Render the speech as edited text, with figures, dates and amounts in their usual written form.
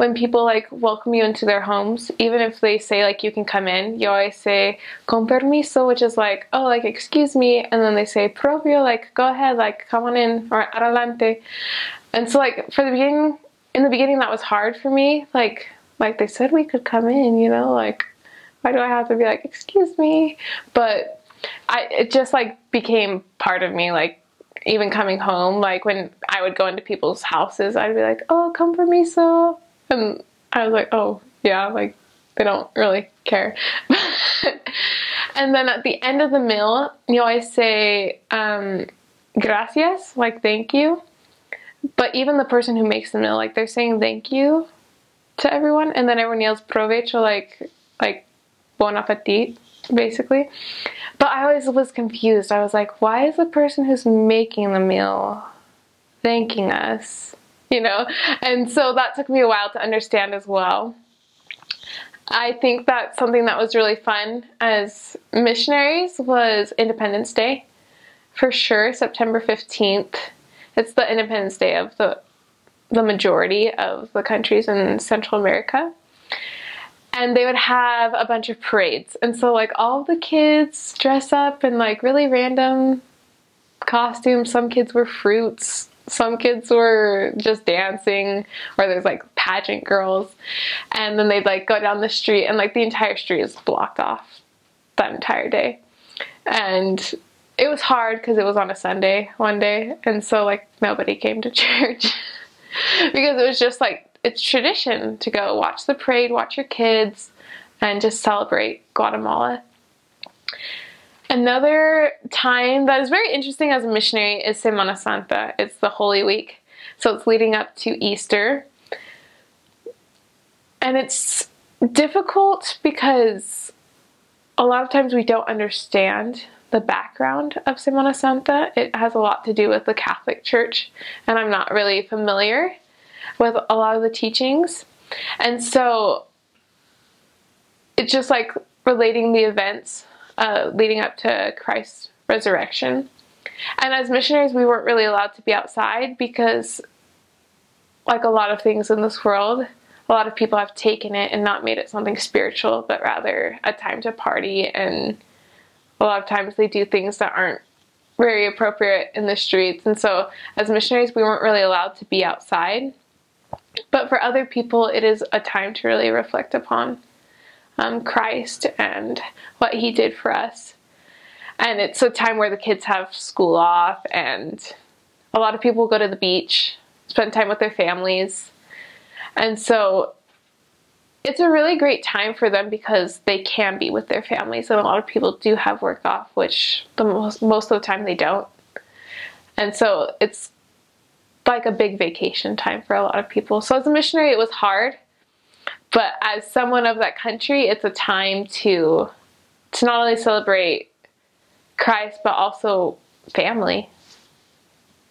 when people like welcome you into their homes, even if they say like you can come in, you always say con permiso, which is like, oh, like excuse me, and then they say propio, like go ahead, like come on in, or adelante. And so like in the beginning that was hard for me, like they said we could come in, you know, like why do I have to be like excuse me? But it just like became part of me, like even coming home, like when I would go into people's houses, I'd be like, oh, con permiso. And I was like, oh, yeah, like, they don't really care. And then at the end of the meal, you always say, gracias, like, thank you. But even the person who makes the meal, like, they're saying thank you to everyone. And then everyone yells provecho, like bon appetit, basically. But I always was confused. I was like, why is the person who's making the meal thanking us? You know, and so that took me a while to understand as well. I think that something that was really fun as missionaries was Independence Day. For sure, September 15th. It's the Independence Day of the majority of the countries in Central America. And they would have a bunch of parades. And so like all the kids dress up in like really random costumes. Some kids were fruits. Some kids were just dancing, or there's like pageant girls, and then they'd like go down the street and like the entire street is blocked off that entire day. And it was hard because it was on a Sunday one day, and so like nobody came to church because it was just like, it's tradition to go watch the parade, watch your kids, and just celebrate Guatemala. Another time that is very interesting as a missionary is Semana Santa. It's the Holy Week. So it's leading up to Easter. And it's difficult because a lot of times we don't understand the background of Semana Santa. It has a lot to do with the Catholic Church, and I'm not really familiar with a lot of the teachings. And so it's just like relating the events leading up to Christ's resurrection. And as missionaries, we weren't really allowed to be outside because, like a lot of things in this world, a lot of people have taken it and not made it something spiritual, but rather a time to party. And a lot of times they do things that aren't very appropriate in the streets. And so as missionaries, we weren't really allowed to be outside. But for other people, it is a time to really reflect upon Christ and what he did for us. And it's a time where the kids have school off, and a lot of people go to the beach, spend time with their families. And so it's a really great time for them because they can be with their families, and a lot of people do have work off, which most of the time they don't. And so it's like a big vacation time for a lot of people. So as a missionary, it was hard. But as someone of that country, it's a time to not only celebrate Christ, but also family.